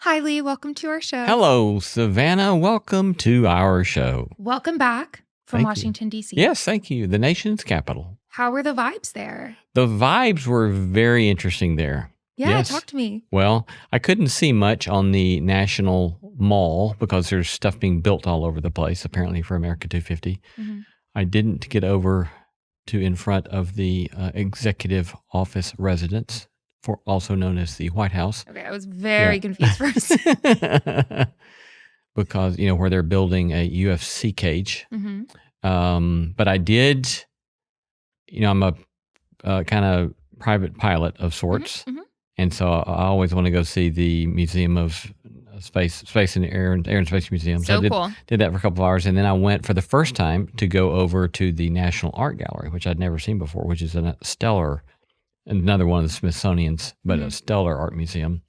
Hi, Lee. Welcome to our show. Hello, Savannah. Welcome to our show. Welcome back from Thank you. Washington, D.C. Yes, thank you. The nation's capital. How were the vibes there? The vibes were very interesting there. Yeah, Yes. talk to me. Well, I couldn't see much on the National Mall because there's stuff being built all over the place, apparently for America 250. Mm-hmm. I didn't get over to in front of the executive office residence, also known as the White House. Okay, I was very confused for a second. Because, where they're building a UFC cage. Mm-hmm. But I did, I'm a kind of private pilot of sorts. Mm-hmm. And so I always want to go see the Museum of Space and Air and Space Museum. So I cool. did that for a couple of hours. And then I went for the first time to go over to the National Art Gallery, which I'd never seen before, which is another one of the Smithsonian's, but a stellar art museum.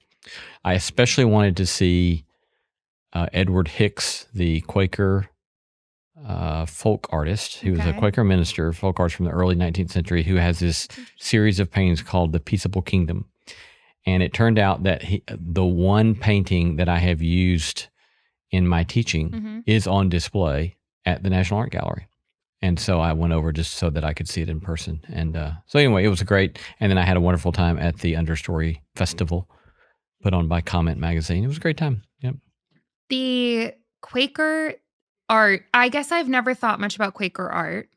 I especially wanted to see Edward Hicks, the Quaker folk artist. He was a Quaker minister, folk artist from the early 19th century, who has this series of paintings called The Peaceable Kingdom. And it turned out that the one painting that I have used in my teaching is on display at the National Art Gallery. And so I went over just so that I could see it in person. And so anyway, it was great. And then I had a wonderful time at the Understory Festival put on by Comment Magazine. It was a great time. Yep. The Quaker art, I guess I've never thought much about Quaker art.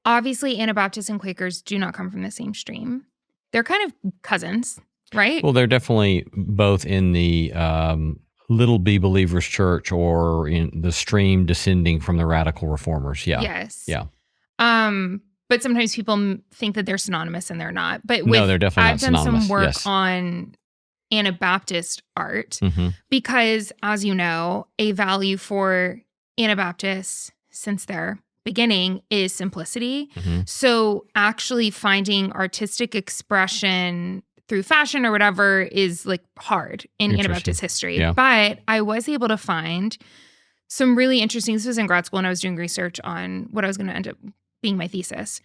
Obviously, Anabaptists and Quakers do not come from the same stream. They're kind of cousins, right? Well, they're definitely both in the Little B Believers Church or in the stream descending from the Radical Reformers. Yeah. Yes. Yeah. But sometimes people think that they're synonymous and they're not. But no, they're definitely I've not done synonymous. some work on Anabaptist art because, as you know, a value for Anabaptists since their beginning is simplicity. So actually finding artistic expression through fashion or whatever is like hard in Anabaptist history. Yeah. But I was able to find some really interesting, this was in grad school and I was doing research on what I was going to end up being my thesis.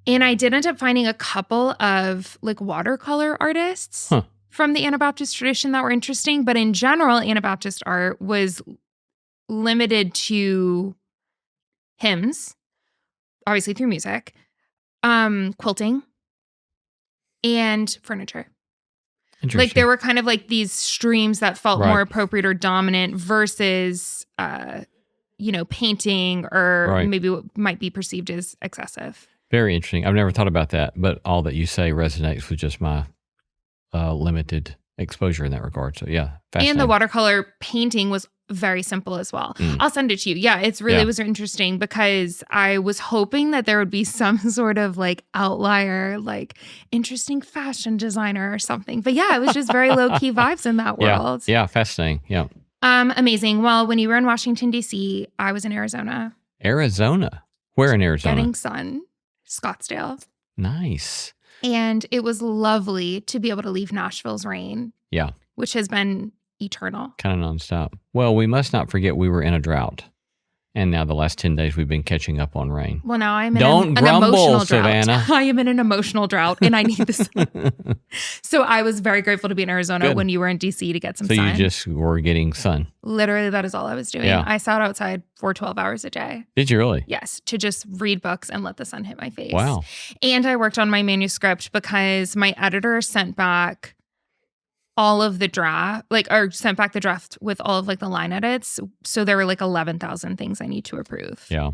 And I did end up finding a couple of like watercolor artists from the Anabaptist tradition that were interesting. But in general, Anabaptist art was limited to hymns, obviously through music, quilting, and furniture. Like there were kind of like these streams that felt more appropriate or dominant versus, painting or maybe what might be perceived as excessive. Very interesting. I've never thought about that, but all that you say resonates with just my limited exposure in that regard. So yeah, fascinating. And the watercolor painting was very simple as well. I'll send it to you. Yeah, it was interesting because I was hoping that there would be some sort of like outlier, like interesting fashion designer or something. But yeah, it was just very low key vibes in that world. Yeah, fascinating. Yeah. Amazing. Well, when you were in Washington, D.C., I was in Arizona. Arizona? Where in Arizona? Getting sun. Scottsdale. Nice. And it was lovely to be able to leave Nashville's rain. Yeah. Which has been eternal. Kind of nonstop. Well, we must not forget we were in a drought. And now the last 10 days we've been catching up on rain. Well, now I'm in an emotional Savannah. drought. I am in an emotional drought and I need this. So I was very grateful to be in Arizona when you were in DC to get some sun. So you just were getting sun. Literally, that is all I was doing. Yeah. I sat outside for 12 hours a day. Did you really? Yes, to just read books and let the sun hit my face. Wow. And I worked on my manuscript because my editor sent back all of the draft, or sent back the draft with all of like the line edits. So there were like 11,000 things I need to approve. Yeah.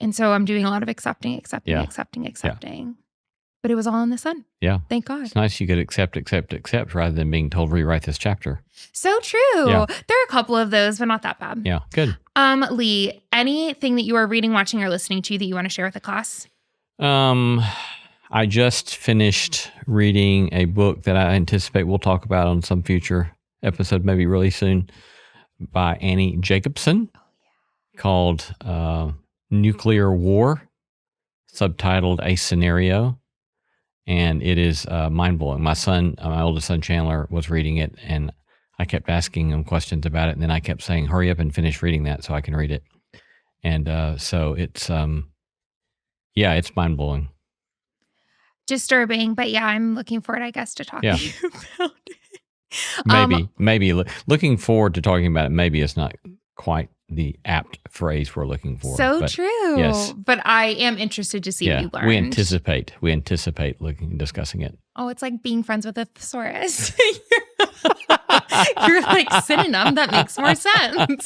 And so I'm doing a lot of accepting. Yeah. But it was all in the sun. Yeah. Thank God. It's nice you could accept rather than being told rewrite this chapter. So true. Yeah. There are a couple of those, but not that bad. Yeah. Good. Lee, anything that you are reading, watching, or listening to that you want to share with the class? I just finished reading a book that I anticipate we'll talk about on some future episode, maybe really soon, by Annie Jacobson, called Nuclear War, subtitled A Scenario. And it is mind-blowing. My oldest son, Chandler, was reading it, and I kept asking him questions about it. And then I kept saying, hurry up and finish reading that so I can read it. And so it's, it's mind-blowing. Disturbing, but yeah, I'm looking forward, I guess, to talking to you about it. Maybe looking forward to talking about it. Maybe it's not quite the apt phrase we're looking for. So but true. Yes. But I am interested to see what you learned. We anticipate discussing it. Oh, it's like being friends with a thesaurus. You're like synonym. That makes more sense.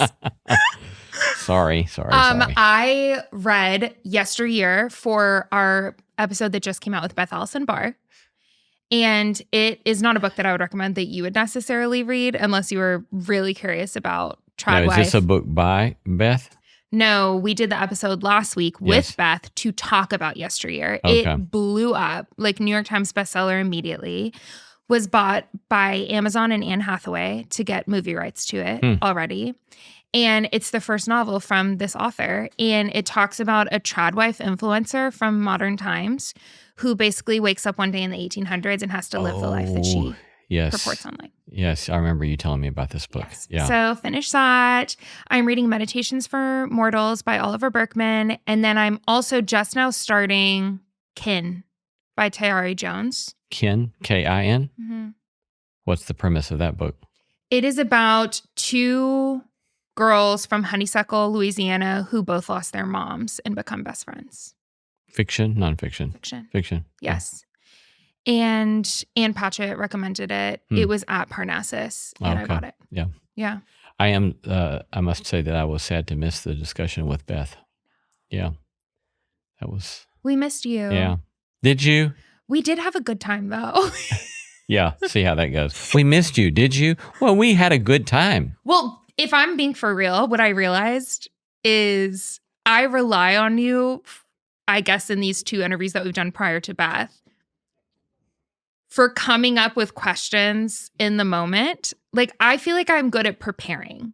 Sorry. I read Yesteryear for our episode that just came out with Beth Allison Barr. And it is not a book that I would recommend that you would necessarily read unless you were really curious about Tradwife. Is this a book by Beth? No, we did the episode last week with Beth to talk about Yesteryear. Okay. It blew up, like New York Times bestseller immediately. Was bought by Amazon and Anne Hathaway to get movie rights to it already. And it's the first novel from this author. And it talks about a Tradwife influencer from modern times who basically wakes up one day in the 1800s and has to live the life that she purports online. Yes, I remember you telling me about this book. Yes. Yeah. So finish that. I'm reading Meditations for Mortals by Oliver Burkeman. And then I'm also just now starting Kin by Tayari Jones. Kin, K-I-N? Mm-hmm. What's the premise of that book? It is about two girls from Honeysuckle, Louisiana, who both lost their moms and become best friends. Fiction, nonfiction? Fiction. Yes. And Ann Patchett recommended it. It was at Parnassus, and I got it. Yeah. Yeah. I must say that I was sad to miss the discussion with Beth. Yeah. We missed you. Yeah. Did you? We did have a good time, though. Yeah. See how that goes. We missed you. Did you? Well, we had a good time. Well, if I'm being for real, what I realized is I rely on you, I guess, in these two interviews that we've done prior to Beth, for coming up with questions in the moment. Like, I feel like I'm good at preparing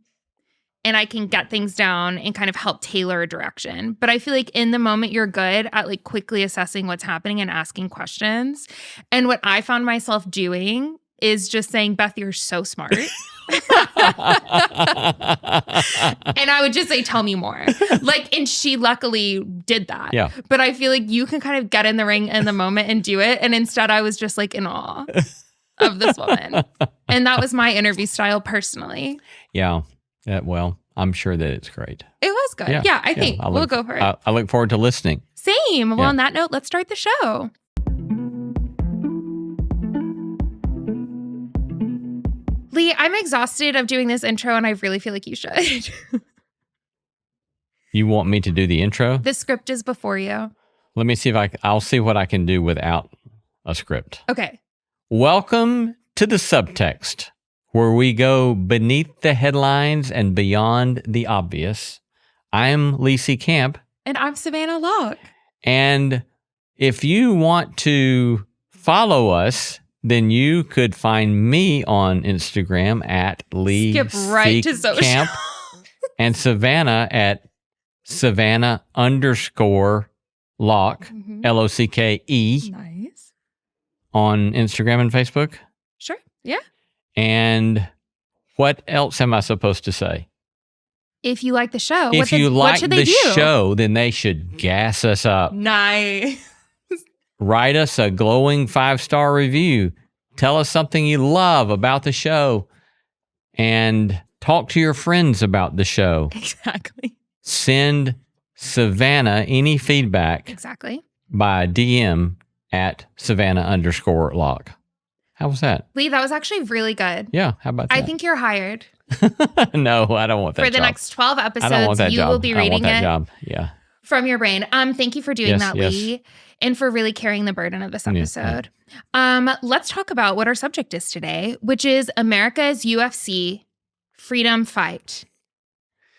and I can get things down and kind of help tailor a direction. But I feel like in the moment, you're good at like quickly assessing what's happening and asking questions. And what I found myself doing is just saying, Beth, you're so smart. And I would just say, tell me more. Like, and she luckily did that. Yeah. But I feel like you can kind of get in the ring in the moment and do it. And instead I was just like in awe of this woman. And that was my interview style personally. Yeah. Well, I'm sure that it's great. It was good. Yeah, I think we'll go for it. I look forward to listening. Same. Well, on that note, let's start the show. Lee, I'm exhausted of doing this intro, and I really feel like you should. You want me to do the intro? The script is before you. Let me see if I'll see what I can do without a script. Okay. Welcome to the Subtext, where we go beneath the headlines and beyond the obvious. I'm Lacey Camp. And I'm Savannah Locke. And if you want to follow us, then you could find me on Instagram at Lee Skip right to social. Camp and Savannah at Savannah _ Locke, Locke. Nice. On Instagram and Facebook. Sure. Yeah. And what else am I supposed to say? If you like the show, if you like the show, then they should gas us up. Nice. Write us a glowing 5-star review. Tell us something you love about the show. And talk to your friends about the show. Exactly. Send Savannah any feedback. Exactly. By DM at Savannah _ Locke. How was that? Lee, that was actually really good. Yeah, how about that? I think you're hired. No, I don't want that For the job. next 12 episodes, I don't want that you job. will be reading I don't want that it job. Yeah. From your brain. Thank you for doing that, Lee, and for really carrying the burden of this episode. Let's talk about what our subject is today, which is America's UFC freedom fight.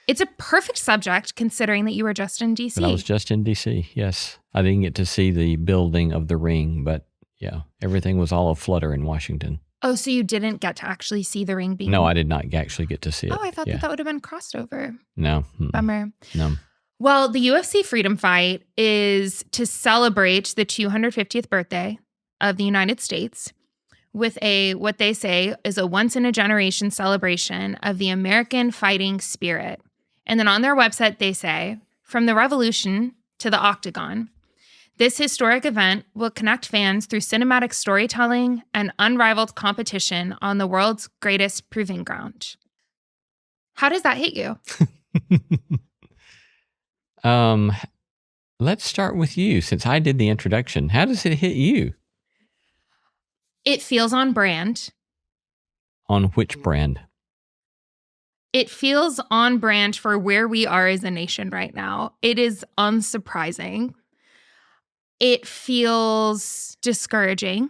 It's a perfect subject considering that you were just in D.C. But I was just in D.C., yes. I didn't get to see the building of the ring, but yeah, everything was all aflutter in Washington. Oh, so you didn't get to actually see the ring being... No, I did not actually get to see it. Oh, I thought that would have been crossed over. No. Bummer. No. Well, the UFC freedom fight is to celebrate the 250th birthday of the United States with what they say is a once-in-a-generation celebration of the American fighting spirit. And then on their website, they say, from the revolution to the octagon, This historic event will connect fans through cinematic storytelling and unrivaled competition on the world's greatest proving ground. How does that hit you? Let's start with you, since I did the introduction. How does it hit you? It feels on brand. On which brand? It feels on brand for where we are as a nation right now. It is unsurprising. It feels discouraging.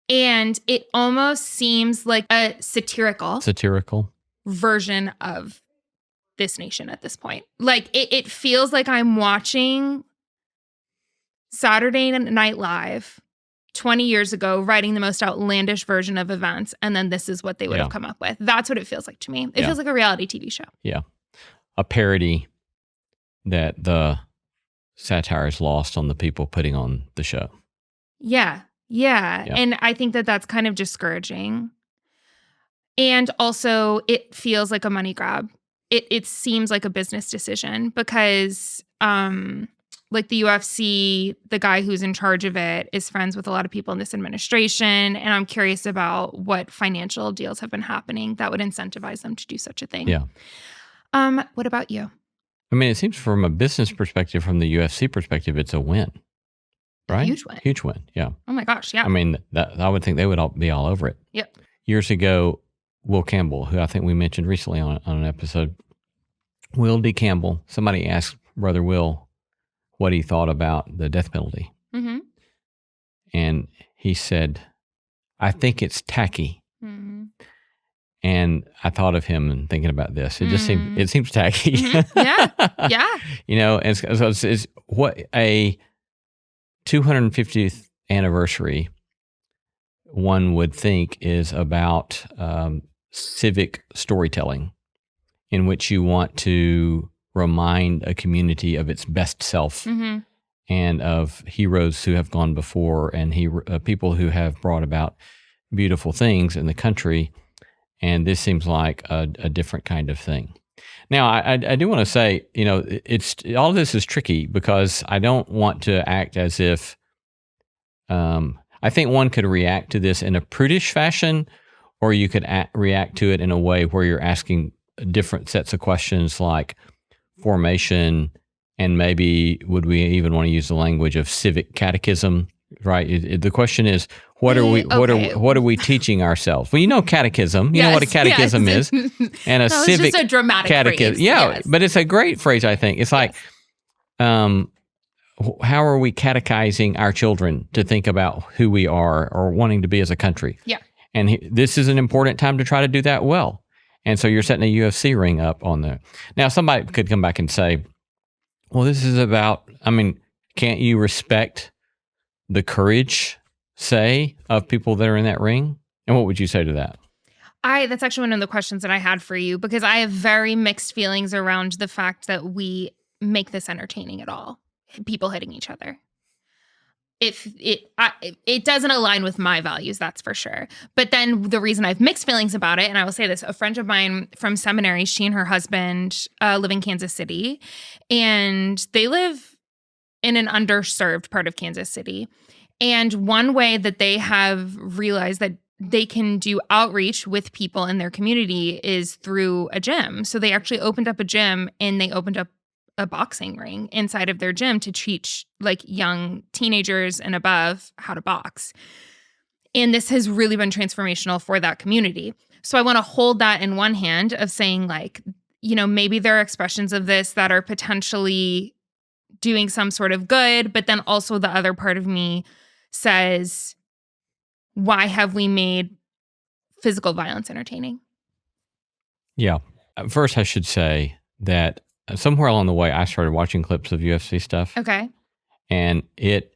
And it almost seems like a satirical version of this nation at this point. Like, it feels like I'm watching Saturday Night Live 20 years ago, writing the most outlandish version of events, and then this is what they would have come up with. That's what it feels like to me. It feels like a reality TV show. Yeah. A parody that the satire is lost on the people putting on the show. Yeah. And I think that that's kind of discouraging. And also, it feels like a money grab. It seems like a business decision because like the UFC, the guy who's in charge of it is friends with a lot of people in this administration. And I'm curious about what financial deals have been happening that would incentivize them to do such a thing. Yeah. What about you? I mean, it seems from a business perspective, from the UFC perspective, it's a win. Right? Huge win. Yeah. Oh my gosh. Yeah. I mean, I would think they would be all over it. Yep. Years ago, Will Campbell, who I think we mentioned recently on an episode, Will D. Campbell, somebody asked Brother Will what he thought about the death penalty. Mm-hmm. And he said, I think it's tacky. Mm-hmm. And I thought of him and thinking about this. It just seems tacky. Mm-hmm. Yeah. You know, and so it's what a 250th anniversary, one would think, is about civic storytelling, in which you want to remind a community of its best self and of heroes who have gone before and people who have brought about beautiful things in the country. And this seems like a different kind of thing. Now, I do want to say, you know, all of this is tricky because I don't want to act as if I think one could react to this in a prudish fashion, or you could react to it in a way where you're asking different sets of questions like formation, and maybe would we even want to use the language of civic catechism, right? The question is, what are we teaching ourselves? Well, you know catechism. You know what a catechism is, and a civic it's just a dramatic catechism. phrase. Yeah, yes. But it's a great phrase. I think it's like, how are we catechizing our children to think about who we are or wanting to be as a country? Yeah, and this is an important time to try to do that well. And so you're setting a UFC ring up on there. Now, somebody could come back and say, well, this is about, I mean, can't you respect the courage, say, of people that are in that ring? And what would you say to that? That's actually one of the questions that I had for you, because I have very mixed feelings around the fact that we make this entertaining at all. People hitting each other. It doesn't align with my values, that's for sure. But then the reason I have mixed feelings about it, and I will say this, a friend of mine from seminary, she and her husband live in Kansas City, and they live in an underserved part of Kansas City. And one way that they have realized that they can do outreach with people in their community is through a gym. So they actually opened up a gym, and they opened up a boxing ring inside of their gym to teach like young teenagers and above how to box. And this has really been transformational for that community. So I want to hold that in one hand of saying, like, you know, maybe there are expressions of this that are potentially doing some sort of good, but then also the other part of me says, why have we made physical violence entertaining? Yeah. First, I should say that somewhere along the way, I started watching clips of UFC stuff. Okay. And it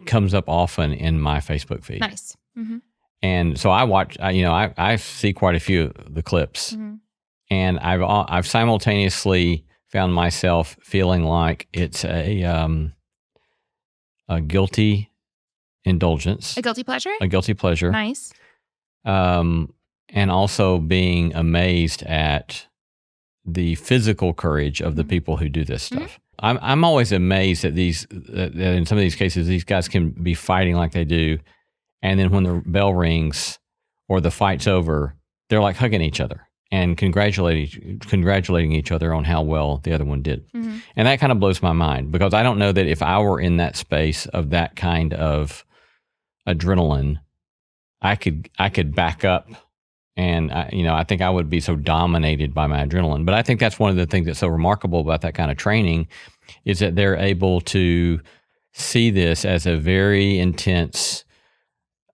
comes up often in my Facebook feed. Nice. Mm-hmm. And so I see quite a few of the clips. Mm-hmm. And I've simultaneously found myself feeling like it's a guilty indulgence. A guilty pleasure? A guilty pleasure. Nice. And also being amazed at the physical courage of the people who do this stuff. I'm always amazed at that in some of these cases, these guys can be fighting like they do, and then when the bell rings or the fight's over, they're like hugging each other and congratulating each other on how well the other one did. Mm-hmm. And that kind of blows my mind, because I don't know that if I were in that space of that kind of adrenaline, I could back up. And I think I would be so dominated by my adrenaline. But I think that's one of the things that's so remarkable about that kind of training, is that they're able to see this as a very intense,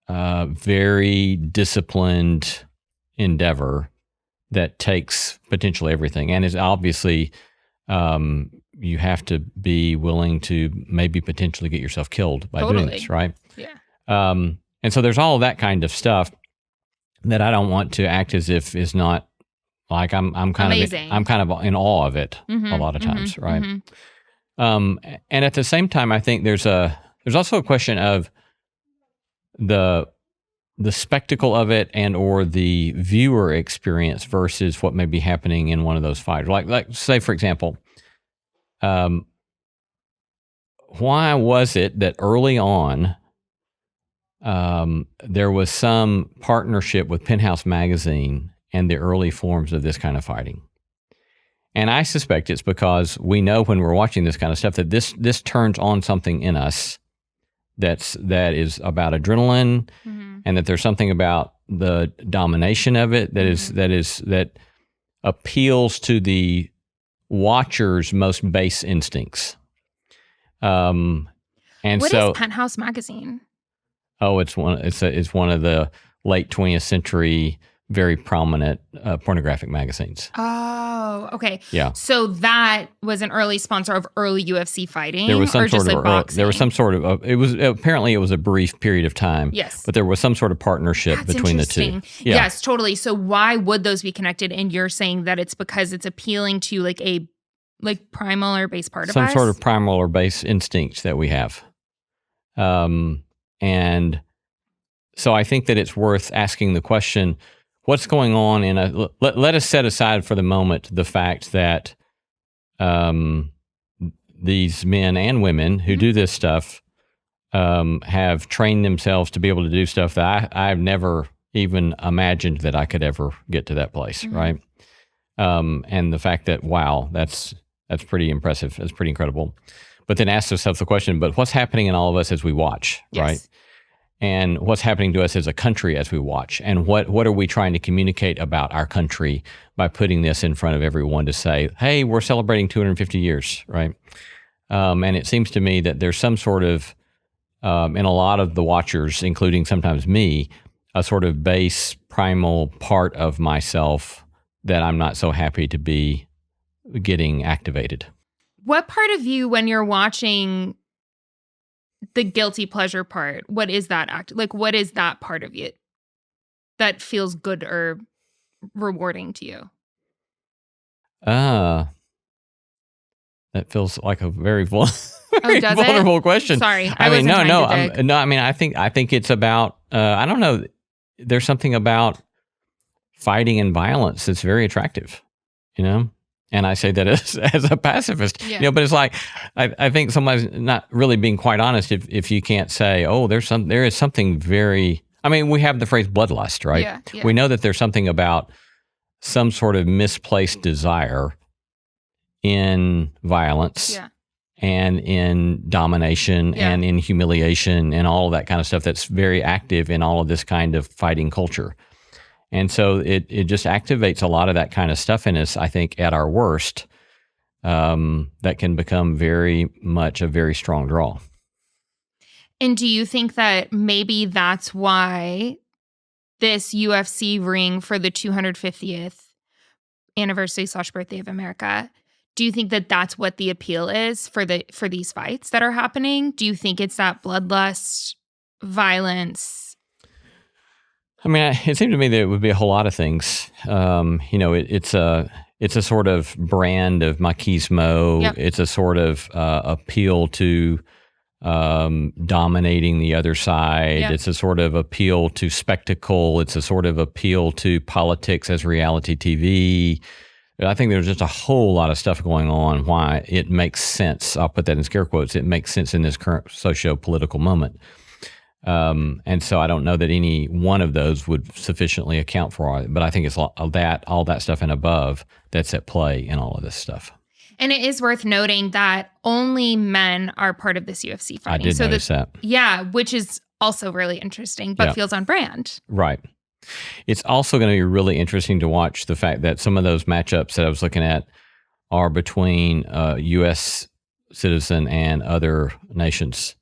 very disciplined endeavor that takes potentially everything, and is obviously you have to be willing to maybe potentially get yourself killed by doing this, right? Yeah. And so there's all of that kind of stuff that I don't want to act as if is not, like, I'm kind amazing. I'm kind of in awe of it Mm-hmm, a lot of times, mm-hmm, right? Mm-hmm. And at the same time, I think there's also a question of the spectacle of it and or the viewer experience versus what may be happening in one of those fights. Like say, for example, why was it that early on there was some partnership with Penthouse Magazine and the early forms of this kind of fighting? And I suspect it's because we know when we're watching this kind of stuff that this turns on something in us that is about adrenaline, Mm-hmm. and that there's something about the domination of it that appeals to the watcher's most base instincts. And What so, is Penthouse Magazine? oh, it's one of the late 20th century very prominent pornographic magazines. Oh, okay. Yeah. So that was an early sponsor of early UFC fighting, There was some or just sort like of boxing? there was some sort of it was a brief period of time. Yes. But there was some sort of partnership That's between the two. interesting. Yeah. Yes, totally. So why would those be connected? And you're saying that it's because it's appealing to like a primal or base part of Some us? sort of primal or base instincts that we have. And so I think that it's worth asking the question, what's going on let us set aside for the moment the fact that these men and women who Mm-hmm. do this stuff have trained themselves to be able to do stuff that I've never even imagined that I could ever get to that place, Mm-hmm. right? And the fact that, wow, that's pretty impressive. That's pretty incredible. But then ask yourself the question, but what's happening in all of us as we watch, Yes. right? And what's happening to us as a country as we watch? And what are we trying to communicate about our country by putting this in front of everyone to say, hey, we're celebrating 250 years, right? And it seems to me that there's some sort of, in a lot of the watchers, including sometimes me, a sort of base primal part of myself that I'm not so happy to be getting activated. What part of you, when you're watching the guilty pleasure part, what is that act? Like, what is that part of you that feels good or rewarding to you? That feels like a very does it? vulnerable question. Sorry, I mean, wasn't no. trying to dig. I mean, I think it's about. I don't know. There's something about fighting and violence that's very attractive, you know. And I say that as a pacifist, Yeah. you know. But it's like I think somebody's not really being quite honest if you can't say, oh, there is something very. I mean, we have the phrase bloodlust, right? Yeah, yeah. We know that there's something about some sort of misplaced desire in violence. Yeah. And in domination Yeah. and in humiliation and all of that kind of stuff that's very active in all of this kind of fighting culture. And so it just activates a lot of that kind of stuff in us, I think, at our worst, that can become very much a very strong draw. And do you think that maybe that's why this UFC ring for the 250th anniversary / birthday of America, do you think that that's what the appeal is for these fights that are happening? Do you think it's that bloodlust, violence? I mean, it seemed to me that it would be a whole lot of things. It's a sort of brand of machismo. Yep. It's a sort of appeal to dominating the other side. Yep. It's a sort of appeal to spectacle. It's a sort of appeal to politics as reality TV. I think there's just a whole lot of stuff going on why it makes sense. I'll put that in scare quotes. It makes sense in this current socio-political moment. And so I don't know that any one of those would sufficiently account for it, but I think it's all that stuff and above that's at play in all of this stuff. And it is worth noting that only men are part of this UFC fighting. I did notice that. Yeah, which is also really interesting, but feels on brand. Right. It's also going to be really interesting to watch the fact that some of those matchups that I was looking at are between U.S. citizen and other nations.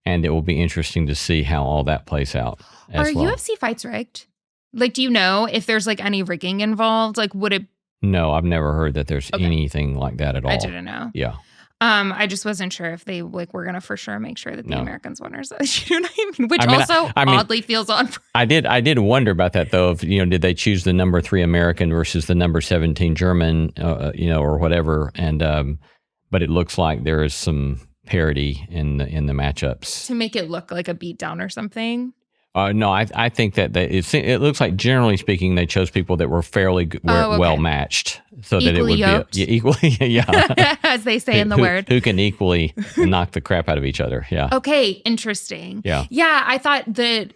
And it will be interesting to see how all that plays out as well. Are UFC fights rigged? Like, do you know if there's like any rigging involved? Like, would it? No, I've never heard that there's anything like that at all. I didn't know. Yeah. I just wasn't sure if they were going to for sure make sure that the Americans won or something. You know what I mean? Which oddly feels on. I did wonder about that though. If did they choose the number 3 American versus the number 17 German, or whatever? And but it looks like there is some parity in the matchups to make it look like a beatdown or something. No, I think that it looks like, generally speaking, they chose people that were fairly well matched, so equally that it would yoked. be equally, yeah, as they say in the word, who can equally knock the crap out of each other. Yeah. Okay, interesting. Yeah. I thought that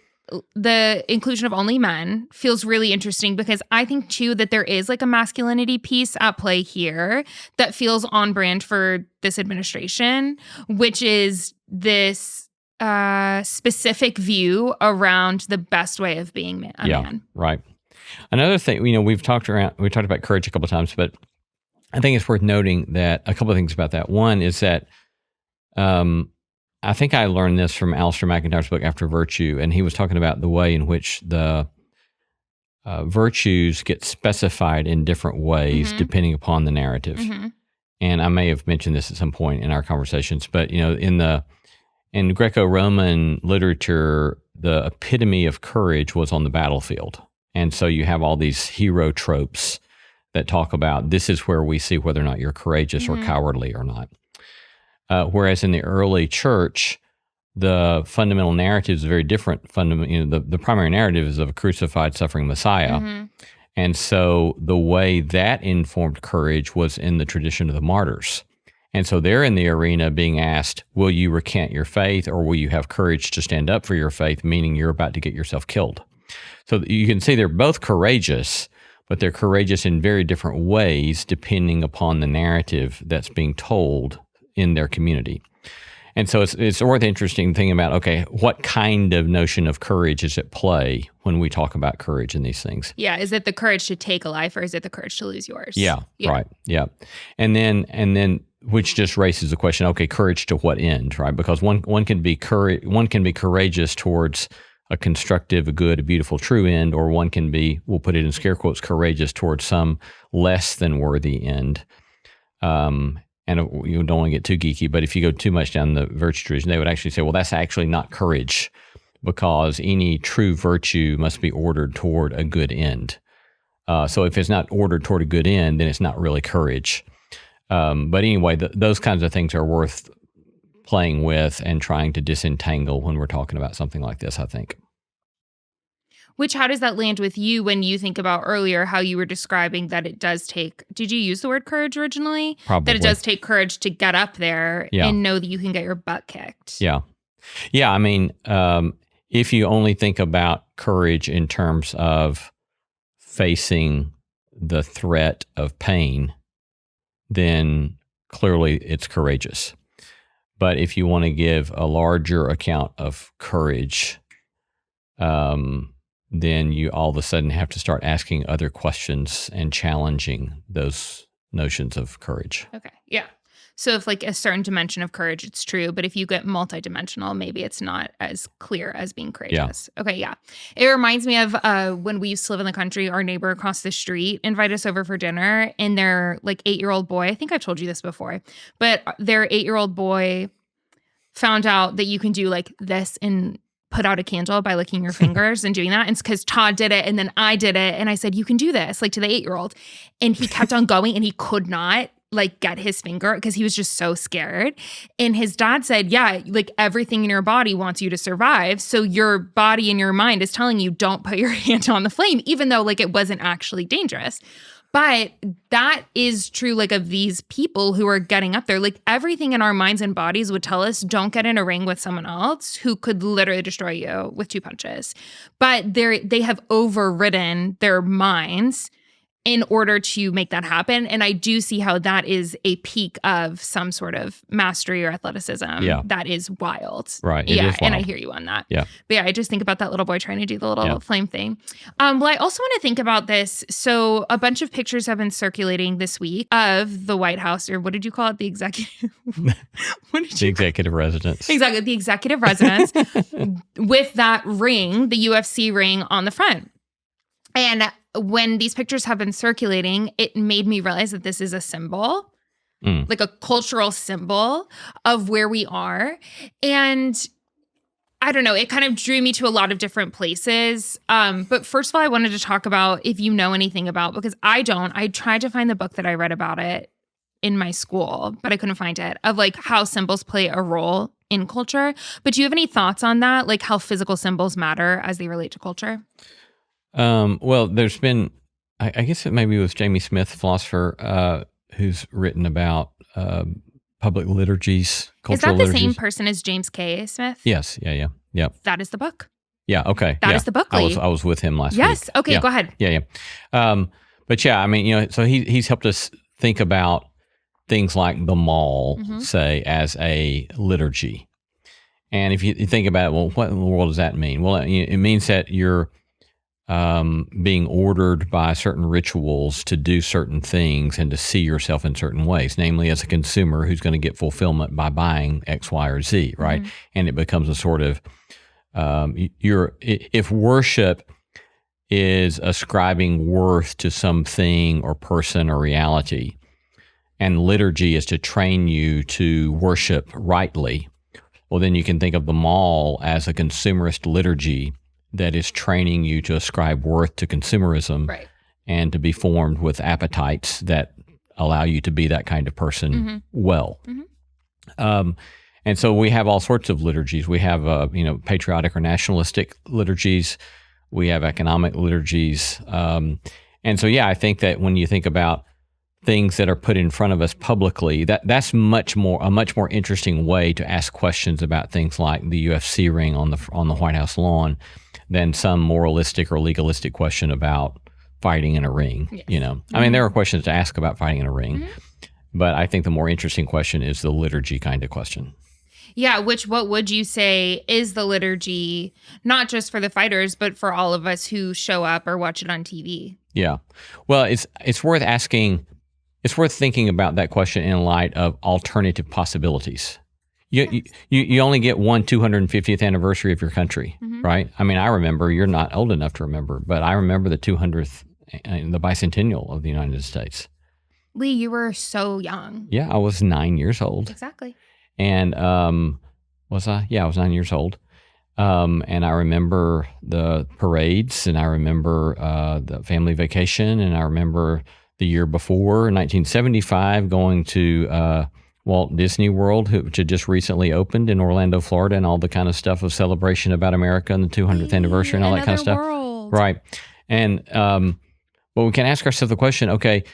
the inclusion of only men feels really interesting because I think too that there is like a masculinity piece at play here that feels on brand for this administration, which is this specific view around the best way of being a man. Right. Another thing, we talked about courage a couple of times, but I think it's worth noting that a couple of things about that. One is that I think I learned this from Alistair McIntyre's book After Virtue, and he was talking about the way in which the virtues get specified in different ways depending upon the narrative. And I may have mentioned this at some point in our conversations, but in Greco-Roman literature, the epitome of courage was on the battlefield. And so you have all these hero tropes that talk about this is where we see whether or not you're courageous or cowardly or not. Whereas in the early church, the fundamental narrative is very different. The primary narrative is of a crucified, suffering Messiah. And so the way that informed courage was in the tradition of the martyrs. And so they're in the arena being asked, will you recant your faith or will you have courage to stand up for your faith, meaning you're about to get yourself killed? So you can see they're both courageous, but they're courageous in very different ways depending upon the narrative that's being told in their community. And so it's worth interesting thinking about, okay, what kind of notion of courage is at play when we talk about courage in these things? Yeah, is it the courage to take a life or is it the courage to lose yours? Yeah. Right. Yeah. And then which just raises the question, okay, courage to what end, right? Because one can be courageous towards a constructive, a good, a beautiful, true end, or one can be, we'll put it in scare quotes, courageous towards some less than worthy end. And you don't want to get too geeky, but if you go too much down the virtue tradition, they would actually say, well, that's actually not courage because any true virtue must be ordered toward a good end. So if it's not ordered toward a good end, then it's not really courage. But anyway, those kinds of things are worth playing with and trying to disentangle when we're talking about something like this, I think. How does that land with you when you think about earlier how you were describing that it does take, did you use the word courage originally? Probably. That it does take courage to get up there and know that you can get your butt kicked. Yeah. Yeah, I mean, if you only think about courage in terms of facing the threat of pain, then clearly it's courageous. But if you want to give a larger account of courage, then you all of a sudden have to start asking other questions and challenging those notions of courage. Okay, yeah. So if like a certain dimension of courage, it's true. But if you get multidimensional, maybe it's not as clear as being courageous. Yeah. Okay, yeah. It reminds me of when we used to live in the country, our neighbor across the street invited us over for dinner, and their like 8-year-old boy, I think I've told you this before, but their 8-year-old boy found out that you can do like this and put out a candle by licking your fingers and doing that. And it's because Todd did it and then I did it. And I said, you can do this, like to the 8-year-old. And he kept on going and he could not like get his finger because he was just so scared. And his dad said, yeah, like everything in your body wants you to survive. So your body and your mind is telling you don't put your hand on the flame, even though like it wasn't actually dangerous. But that is true, like, of these people who are getting up there. Like, everything in our minds and bodies would tell us, don't get in a ring with someone else who could literally destroy you with 2 punches. But they have overridden their minds in order to make that happen. And I do see how that is a peak of some sort of mastery or athleticism. Yeah. That is wild. Right. It Yeah. is And I wild. hear you on that. Yeah. But yeah, I just think about that little boy trying to do the little Yeah. flame thing. Well, I also want to think about this. So a bunch of pictures have been circulating this week of the White House, or what did you call it? The executive. What did The you executive residence. Exactly. The executive residence with that ring, the UFC ring on the front. And when these pictures have been circulating, it made me realize that this is a symbol, like a cultural symbol of where we are. And I don't know, it kind of drew me to a lot of different places. But first of all, I wanted to talk about if you know anything about, because I don't. I tried to find the book that I read about it in my school, but I couldn't find it, of like how symbols play a role in culture. But do you have any thoughts on that? Like how physical symbols matter as they relate to culture? Well, there's been, I guess it maybe was Jamie Smith, philosopher, who's written about public liturgies, cultural Is that the liturgies. same person as James K. Smith? Yes. Yeah. That is the book. Yeah. Okay. That is the book, I Lee. was with him last week. Yes. Okay, Yeah. go ahead. Yeah. But yeah, I mean, so he's helped us think about things like the mall, say, as a liturgy. And if you think about it, well, what in the world does that mean? Well, it means that you're being ordered by certain rituals to do certain things and to see yourself in certain ways, namely as a consumer who's going to get fulfillment by buying X, Y, or Z, right? And it becomes a sort of, if worship is ascribing worth to something or person or reality, and liturgy is to train you to worship rightly, well, then you can think of the mall as a consumerist liturgy that is training you to ascribe worth to consumerism, Right. and to be formed with appetites that allow you to be that kind of person well. And so we have all sorts of liturgies. We have, patriotic or nationalistic liturgies. We have economic liturgies. And so, yeah, I think that when you think about things that are put in front of us publicly, that's a much more interesting way to ask questions about things like the UFC ring on the White House lawn than some moralistic or legalistic question about fighting in a ring. Yes. I mean, there are questions to ask about fighting in a ring, but I think the more interesting question is the liturgy kind of question. Yeah, what would you say is the liturgy, not just for the fighters, but for all of us who show up or watch it on TV? Yeah. Well, it's worth asking. It's worth thinking about that question in light of alternative possibilities. You only get one 250th anniversary of your country, right? I mean, I remember, you're not old enough to remember, but I remember the 200th, the bicentennial of the United States. Lee, you were so young. Yeah, I was 9 years old. Exactly. And was I? Yeah, I was 9 years old. And I remember the parades, and I remember the family vacation, and I remember the year before, 1975, going to Walt Disney World, which had just recently opened in Orlando, Florida, and all the kind of stuff of celebration about America and the 200th anniversary and all that kind of stuff. World. Right. And but we can ask ourselves the question, okay,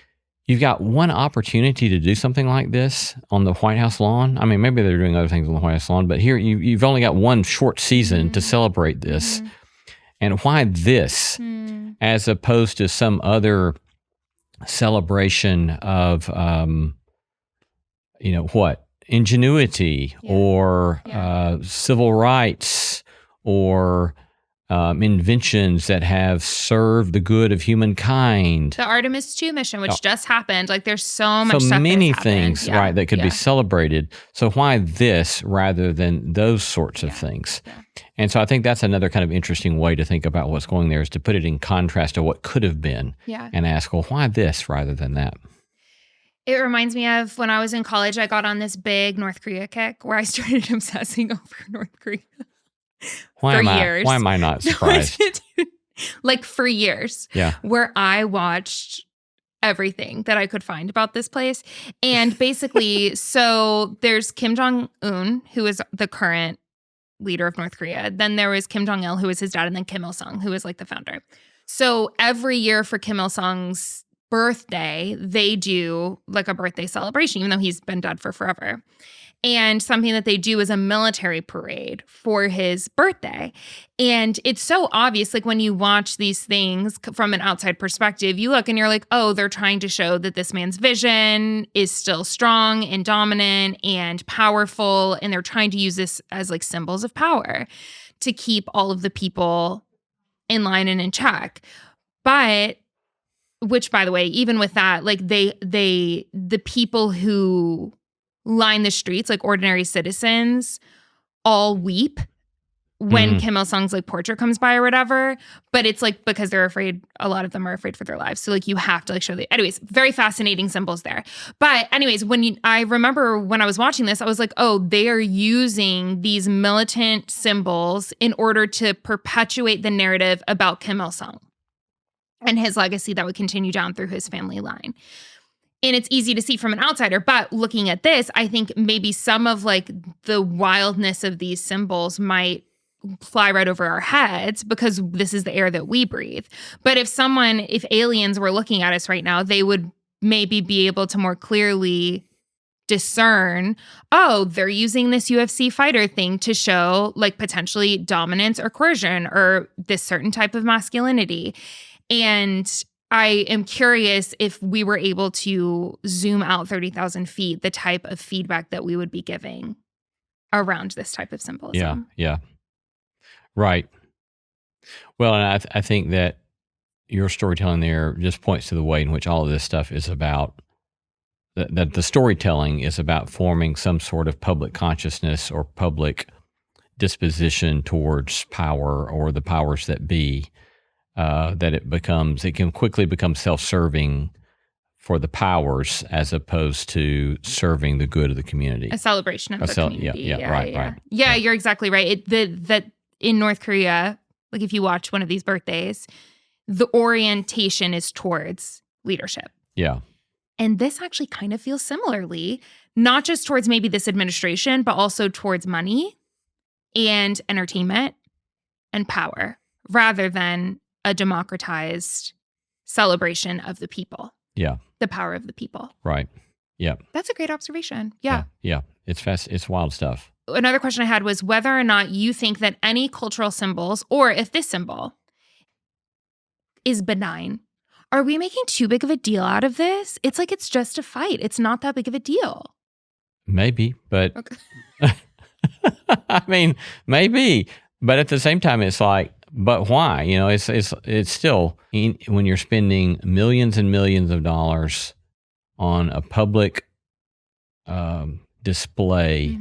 you've got one opportunity to do something like this on the White House lawn. I mean, maybe they're doing other things on the White House lawn, but here you've only got one short season to celebrate this. And why this as opposed to some other celebration of, ingenuity or civil rights or inventions that have served the good of humankind. The Artemis 2 mission, which just happened. Like, there's so much stuff. So many that's happened. things, right, that could be celebrated. So why this rather than those sorts of things? Yeah. And so I think that's another kind of interesting way to think about what's going there, is to put it in contrast to what could have been and ask, well, why this rather than that? It reminds me of when I was in college, I got on this big North Korea kick where I started obsessing over North Korea. Years. Why am I not surprised? Like, for years. Yeah. Where I watched everything that I could find about this place. And basically, so there's Kim Jong-un, who is the current leader of North Korea. Then there was Kim Jong-il, who was his dad, and then Kim Il-sung, who is like the founder. So every year for Kim Il-sung's birthday, they do like a birthday celebration, even though he's been dead for forever. And something that they do is a military parade for his birthday. And it's so obvious, like when you watch these things from an outside perspective, you look and you're like, oh, they're trying to show that this man's vision is still strong and dominant and powerful. And they're trying to use this as like symbols of power to keep all of the people in line and in check. But which, by the way, even with that, like the people who line the streets, like ordinary citizens, all weep when Kim Il-sung's like portrait comes by or whatever. But it's like because they're afraid, a lot of them are afraid for their lives. So like you have to like show the, anyways, very fascinating symbols there. But anyways, I remember when I was watching this, I was like, oh, they are using these militant symbols in order to perpetuate the narrative about Kim Il-sung and his legacy that would continue down through his family line. And it's easy to see from an outsider, but looking at this, I think maybe some of like the wildness of these symbols might fly right over our heads because this is the air that we breathe. But if aliens were looking at us right now, they would maybe be able to more clearly discern, oh, they're using this UFC fighter thing to show like potentially dominance or coercion or this certain type of masculinity. And I am curious if we were able to zoom out 30,000 feet, the type of feedback that we would be giving around this type of symbolism. Yeah. Right. Well, and I think that your storytelling there just points to the way in which all of this stuff is about, that the storytelling is about forming some sort of public consciousness or public disposition towards power or the powers that be. That it can quickly become self-serving for the powers as opposed to serving the good of the community. A celebration of the community. Right. Yeah, you're exactly right. That in North Korea, like if you watch one of these birthdays, the orientation is towards leadership. Yeah. And this actually kind of feels similarly, not just towards maybe this administration, but also towards money and entertainment and power, rather than a democratized celebration of the people. Yeah. The power of the people. Right. Yeah. That's a great observation. Yeah. It's fast. It's wild stuff. Another question I had was whether or not you think that any cultural symbols, or if this symbol is benign. Are we making too big of a deal out of this? It's like it's just a fight. It's not that big of a deal. Maybe, but Okay. I mean, maybe, but at the same time, it's like, but why? You know, it's still when you're spending millions and millions of dollars on a public display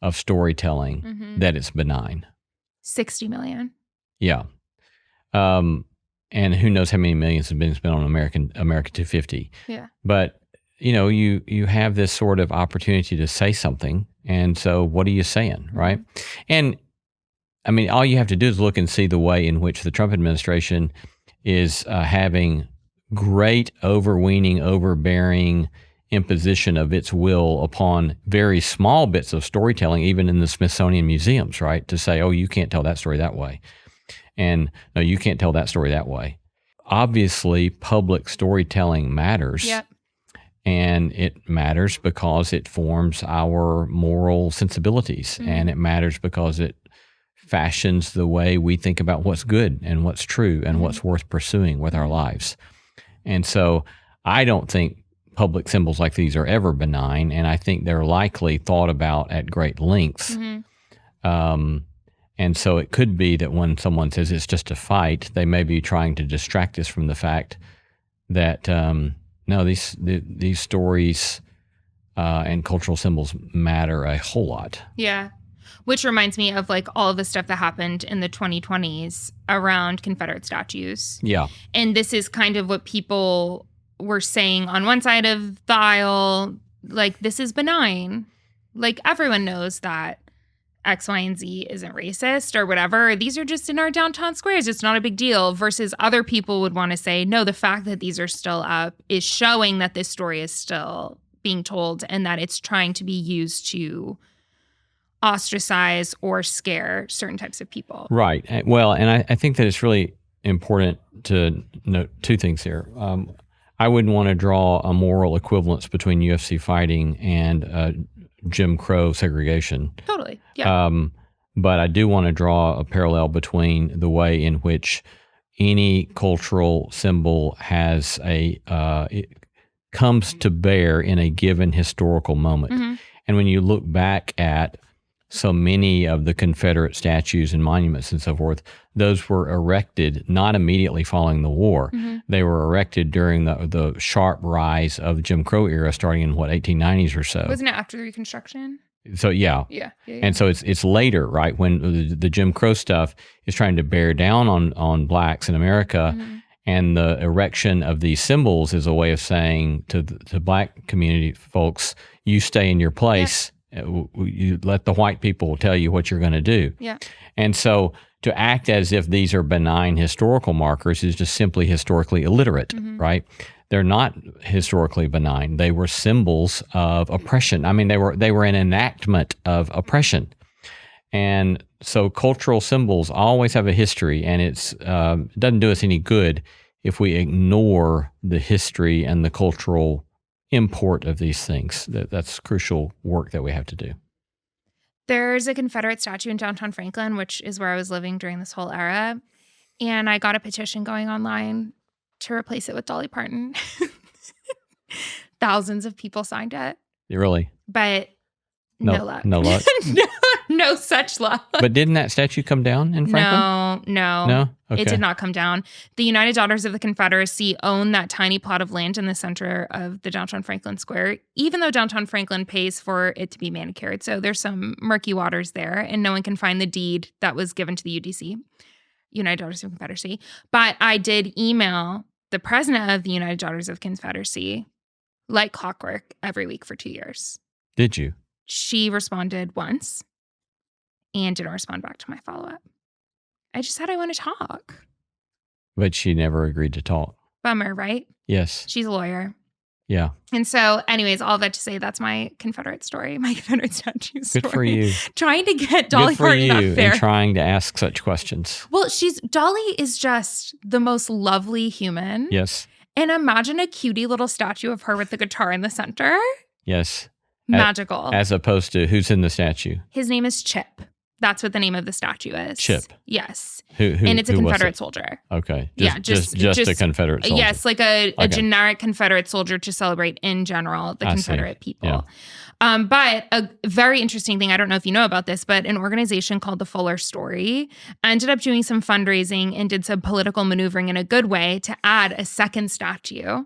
of storytelling that it's benign. 60 million. Yeah. And who knows how many millions have been spent on America 250. Yeah. But, you know, you have this sort of opportunity to say something. And so what are you saying, right? And I mean, all you have to do is look and see the way in which the Trump administration is having great overweening, overbearing imposition of its will upon very small bits of storytelling, even in the Smithsonian museums, right? To say, oh, you can't tell that story that way. And no, you can't tell that story that way. Obviously, public storytelling matters. Yep. And it matters because it forms our moral sensibilities. And it matters because it fashions the way we think about what's good and what's true and what's worth pursuing with our lives. And so I don't think public symbols like these are ever benign, and I think they're likely thought about at great lengths. And so it could be that when someone says it's just a fight, they may be trying to distract us from the fact that no, these stories and cultural symbols matter a whole lot. Yeah. Which reminds me of like all of the stuff that happened in the 2020s around Confederate statues. Yeah. And this is kind of what people were saying on one side of the aisle, like, this is benign. Like, everyone knows that X, Y, and Z isn't racist or whatever. These are just in our downtown squares. It's not a big deal. Versus other people would want to say, no, the fact that these are still up is showing that this story is still being told and that it's trying to be used to ostracize or scare certain types of people. Right. Well, and I think that it's really important to note two things here. I wouldn't want to draw a moral equivalence between UFC fighting and Jim Crow segregation. Totally. Yeah. But I do want to draw a parallel between the way in which any cultural symbol has it comes to bear in a given historical moment. Mm-hmm. And when you look back at so many of the Confederate statues and monuments and so forth, those were erected not immediately following the war. Mm-hmm. They were erected during the sharp rise of the Jim Crow era, starting in 1890s or so. Wasn't it after the Reconstruction? So yeah. And so it's later, right, when the Jim Crow stuff is trying to bear down on blacks in America, Mm-hmm. and the erection of these symbols is a way of saying to black community folks, you stay in your place. You let the white people tell you what you're going to do. Yeah. And so to act as if these are benign historical markers is just simply historically illiterate, Mm-hmm. right? They're not historically benign. They were symbols of oppression. I mean, they were an enactment of oppression. And so cultural symbols always have a history, and it doesn't do us any good if we ignore the history and the cultural import of these things. That's crucial work that we have to do. There's a Confederate statue in downtown Franklin, which is where I was living during this whole era. And I got a petition going online to replace it with Dolly Parton. Thousands of people signed it. Really? But no luck. No luck? No such luck. But didn't that statue come down in Franklin? No. Okay. It did not come down. The United Daughters of the Confederacy own that tiny plot of land in the center of the downtown Franklin Square, even though downtown Franklin pays for it to be manicured. So there's some murky waters there, and no one can find the deed that was given to the UDC, United Daughters of the Confederacy. But I did email the president of the United Daughters of the Confederacy like clockwork every week for 2 years. Did you? She responded once and didn't respond back to my follow-up. I just said I want to talk. But she never agreed to talk. Bummer, right? Yes. She's a lawyer. Yeah. And so, anyways, all that to say, that's my Confederate story, my Confederate statue story. Good for you. Trying to get Dolly Parton up there. And trying to ask such questions. Well, Dolly is just the most lovely human. Yes. And imagine a cutie little statue of her with the guitar in the center. Yes. Magical. As opposed to who's in the statue? His name is Chip. That's what the name of the statue is. Chip. Yes. And it's a Confederate soldier. Okay. Just a Confederate soldier. Yes, like a generic Confederate soldier to celebrate in general the Confederate people. Yeah. But a very interesting thing, I don't know if you know about this, but an organization called the Fuller Story ended up doing some fundraising and did some political maneuvering in a good way to add a second statue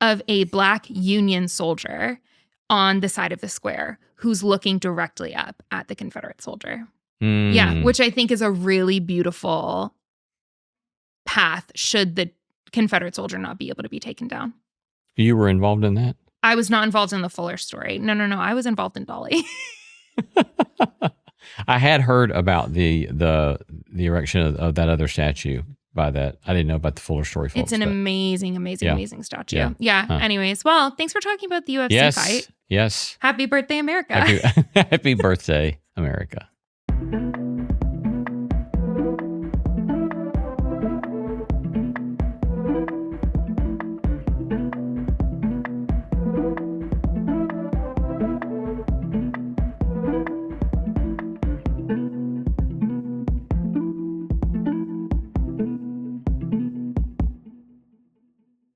of a Black Union soldier on the side of the square who's looking directly up at the Confederate soldier. Yeah, which I think is a really beautiful path should the Confederate soldier not be able to be taken down. You were involved in that? I was not involved in the Fuller story. No. I was involved in Dolly. I had heard about the erection of that other statue by that. I didn't know about the Fuller story, folks. It's an amazing statue. Yeah. Huh. Anyways, well, thanks for talking about the UFC fight. Yes. Happy birthday, America. Happy birthday, America.